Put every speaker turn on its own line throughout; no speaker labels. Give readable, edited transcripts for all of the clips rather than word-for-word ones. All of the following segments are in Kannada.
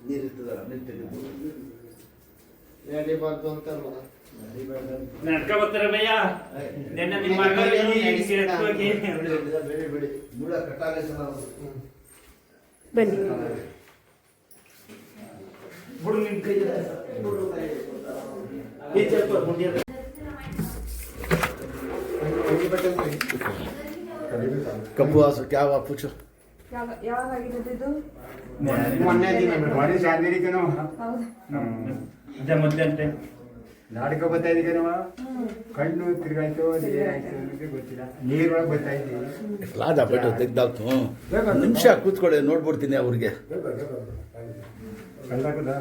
ನೀರಿರ್ತದಲ್ಲ ನೀರು ತೆಗೆದು
ನಡಿಬಾರ್ದು ಅಂತಾರಲ್ಲ
ನಡ್ಕ ಬರ್ತಾರೆ ಭಯ್ಯ ನೆನ್ನೆ ನಿಮ್ಮ ಮಗ
ಬೇಡಿ ಬೇಡಿ ಮೂಳ ಕಟ್ಟಾಗ
ಬನ್ನಿ
ಬಿಡು ನಿಮ್ ಕೈ कब्बू आ क्या हुआ पूछो
ಯಾವಾಗ ಆಗಿರೋದು ಇದು
ಮೊನ್ನೆ ದಿನ
ಬಾಡಿ ಶಾಂತಿರಿ ಕಣೋ
ಹೌದಾ
ಅದೇ ಮೊದಲೇ ಅಂತೆ
ನಾಟಕ ಬರ್ತಾಯಿದ್ದೆ ಕಣವ ಕಣ್ಣು ತಿರುಗಾಯ್ತು ಏನಾಯ್ತು ಅನ್ನೋದೇ ಗೊತ್ತಿಲ್ಲ ನೀರೊಳಗೆ ಬರ್ತಾಯಿದ್ದೆ
ಲಾದ ಬಿಟ್ಟು ತೆಗ್ದಾಕ್ತು ನಿಮಿಷ ಕೂತ್ಕೊಳ್ಳಿ ನೋಡ್ಬಿಡ್ತೀನಿ ಅವ್ರಿಗೆ
ಕಲ್ಲಾಕದ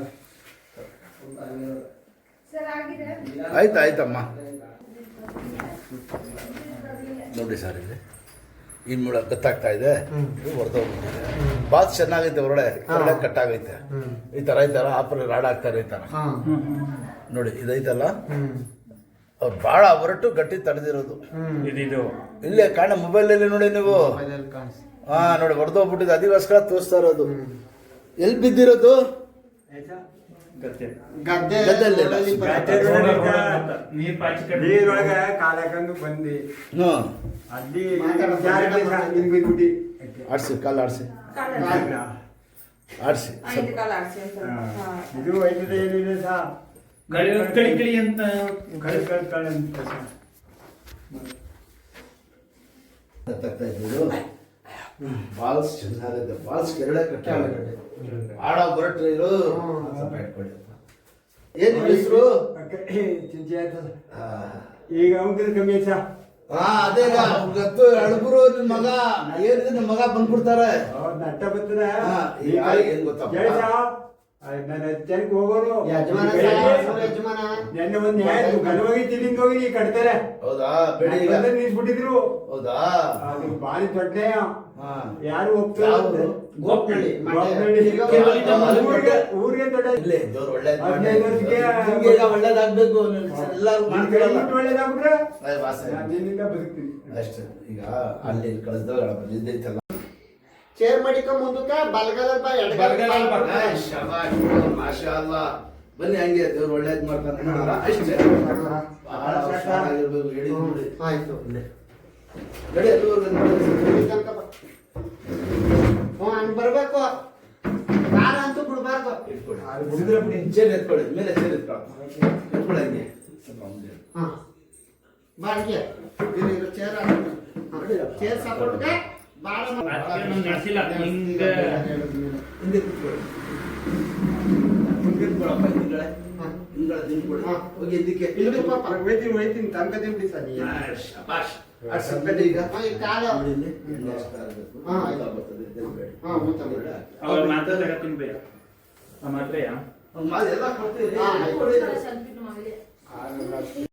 ಸರ್ ಆಗಿದೆ
ಆಯ್ತು ಆಯ್ತಮ್ಮ ನೋಡಿ ಸರ್ ಇಲ್ಲಿ ಇನ್ನು ಮೂಳ ಕತ್ತಾಗ್ತಾ ಇದೆ ಹೊರದೋಗ್ಬಿಟ್ಟಿದೆ ಬಾತ್ ಚೆನ್ನಾಗೈತೆ ಹೊರಗಡೆ ಹೊರಗಡೆ ಕಟ್ಟಾಗೈತೆ ಈ ಥರ ಐತಲ್ಲ ಆಪಲ್ಲಿ ರಾಡ್ ಆಗ್ತಾರೆ ಈ ಥರ ನೋಡಿ ಇದೈತಲ್ಲ ಅವ್ರು ಭಾಳ ಹೊರಟು ಗಟ್ಟಿ ತಡೆದಿರೋದು
ಇದು
ಇಲ್ಲೇ ಕಾಣ ಮೊಬೈಲಲ್ಲಿ ನೋಡಿ ನೀವು ಹಾಂ ನೋಡಿ ಹೊಡೆದೋಗ್ಬಿಟ್ಟಿದೆ ಅದಕ್ಕೋಸ್ಕರ ತೋರಿಸ್ತಾ ಇರೋದು ಎಲ್ಲಿ ಬಿದ್ದಿರೋದು
ಗದ್ದೆ
ನೀರ್ ಪಾಚಿ
ನೀರೊಳಗೆ ಕಾಲಕಂದು ಬಂದು
ಹ್ಞೂ
ಅಲ್ಲಿ ಬಿಟ್ಬಿಟ್ಟು
ಆಡಿಸಿ ಕಾಲು ಆಡಿಸಿ ಆಡಿಸಿ
ಐದು ಕಾಲ ಆಡ್ಸಿ ಅಂತ
ಇದು ವೈದ್ಯದ ಏನಿದೆ ಸಾ
ಕಳಿ ಕಳಿ ಅಂತ
ಕಳ್ ಅಂತ
ಬಾಲ್ಸ್ ಚೆನ್ನಾಗಿದೆ ಬಾಲ್ಸ್ ಕೆರಳೆ ಕಟ್ಟ ಆಡ ಹೊರಟ್ರೆ ಇರು ಏನು ಹೆಸರು
ಚಿಂಚೆ ಆಯ್ತದ ಈಗ ಅವನ ಕಮ್ಮಿ ಆಯ್ತಾ
ಹಾ ಅದೇ ಗತ್ತು ಅಳಬರು ನಿನ್ ಮಗ ಏನಿದೆ ನಿಮ್ ಮಗ ಬಂದ್ಬಿಡ್ತಾರೆ
ನಟ್ಟ ಬರ್ತದ
ಹಾ, ಈಗ ಏನ್ ಗೊತ್ತಪ್ಪ?
ನನ್ನ ಜನಕ್ಕೆ ಹೋಗೋರು
ಯಜಮಾನ ಯಜಮಾನ
ನೆನ್ನೆ ಒಂದು ನ್ಯಾಯ ಗನವಾಗಿ ತಿನ್ನಿಂದ ಹೋಗಿ ನೀ ಕಟ್ತಾರೆ
ಹೌದಾ ಬೇಡಿ ಈಗ
ನಿಲ್ಸ್ಬಿಟ್ಟಿದ್ರು
ಹೌದಾ
ಅದು ಭಾರಿ ದೊಡ್ಡ
ಹಾ
ಯಾರು ಹೋಗ್ತಾರೆ
ಯಾವ್ದು?
ಗೋಪ್ನಳ್ಳಿ
ಊರಿಗೆ ದೊಡ್ಡ
ಇಲ್ಲೇ ದೇವ್ರು ಒಳ್ಳೇದ್ ಮಾಡಿ.
15 ವರ್ಷಕ್ಕೆ
ನಿಮ್ಗೆ ಈಗ ಒಳ್ಳೇದಾಗ್ಬೇಕು ಎಲ್ಲಾರು ಮಾಡ್ತಿರಲ್ಲ
ಒಳ್ಳೇದಾಗ್ಬಿಟ್ರೆ
ಅಯ್ಯ, ವಾಸ ಇಲ್ಲ.
ನಾನು ನಿನ್ನಿಂದ ಬದುಕ್ತೀನಿ
ಅಷ್ಟೇ ಈಗ ಅಲ್ಲಿ ಕಳಿಸ್ದಾಗ ಇದ್ದೈತಲ್ಲ
ಚೇರ್ ಮಾಡಿಕ ಮುಂದಕ್ಕೆ ಬಲಗಲ ಬಾ
ಬಲಗಲ ಬಾ.
ಶಬಾಷ್ ಮಾಶಾ ಅಲ್ಲಾ ಬನ್ನಿ ಹಂಗೆ ದೇವ್ರು ಒಳ್ಳೇದ್ ಮಾಡ್ತಾನೆ ನೋಡಲ್ಲ? ಅಷ್ಟೇ ಬಹಳ ಹುಷಾರಾಗಿರ್ಬೇಕು ಹೇಳಿ ನೋಡಿ
ಆಯ್ತು
ನಡಿ ಅಲ್ಲಿವರೆಗೂ ನೋಡಿ.
ಹ್ಞೂ ಹಂಗೆ ಬರ್ಬೇಕು ಕಾರ ಅಂತೂ ಬಿಡ್ಬಾರ್ದು
ಇಟ್ಕೊಳ್ಳಿ ಚೇರ್ ಎತ್ಕೊಳ್ಳಿ ಮೇಲೆ ಚೇರ್ ಎತ್ಕೊಳ್ಳಿ ಹಂಗೆ ಸ್ವಲ್ಪ ಮುಂದೆ.
ಹಾಂ ಬಾಡಿಗೆ ಇದು ಚೇರ್ ಚೇರ್ ಸಪೋರ್ಟ್ಗೆ ಭಾಳ
ನಡೆಸಿಲ್ಲ ಹಿಂಗ
ಹಿಂದೆ ಕೂತ್ಕೊಳ್ಳಿ ಮುಂದೆ ಕೂತ್ಕೊಳ್ಳಪ್ಪ ಹಿಂದ್ಗಡೆ ಹಿಂದ್ಗಡೆ ತಿನ್ಕೊಳ್ಳಿ ಹೋಗಿ ಇದಕ್ಕೆ
ಇಲ್ಲಿ ಪಾಪ
ಹೋಯ್ತೀನಿ ತನ್ಕತೀನಿ ಬಿಡಿ ಸರ್
ಶಬಾಷ್ ಅಷ್ಟು ಸಂಗತಿ ಈಗ
ಈ ಕಾಲ
ನೋಡಿ ಇಲ್ಲಿ ಎಣ್ಣೆ ಅಷ್ಟು ಹಾಕ್ಬೇಕು.
ಹಾ, ಆಯ್ತು.
ಬರ್ತದೆ, ತಿನ್ಬೇಡಿ.
ಹಾಂ ಊಟ
ಅವ್ರ ಮಾತ್ರ ತಗತ್ತೀನಿ ಭಯ್ಯ ಆ ಮಾತ್ರೆಯಾ
ಅವ್ನ್ ಮಾಡಿ ಎಲ್ಲ ಕೊಡ್ತೀರಿ
ಹಾ, ಆಯ್ತು.
ಕೊಡಿ.
ಸ್ವಲ್ಪ ಇದು ಮಾಡಿ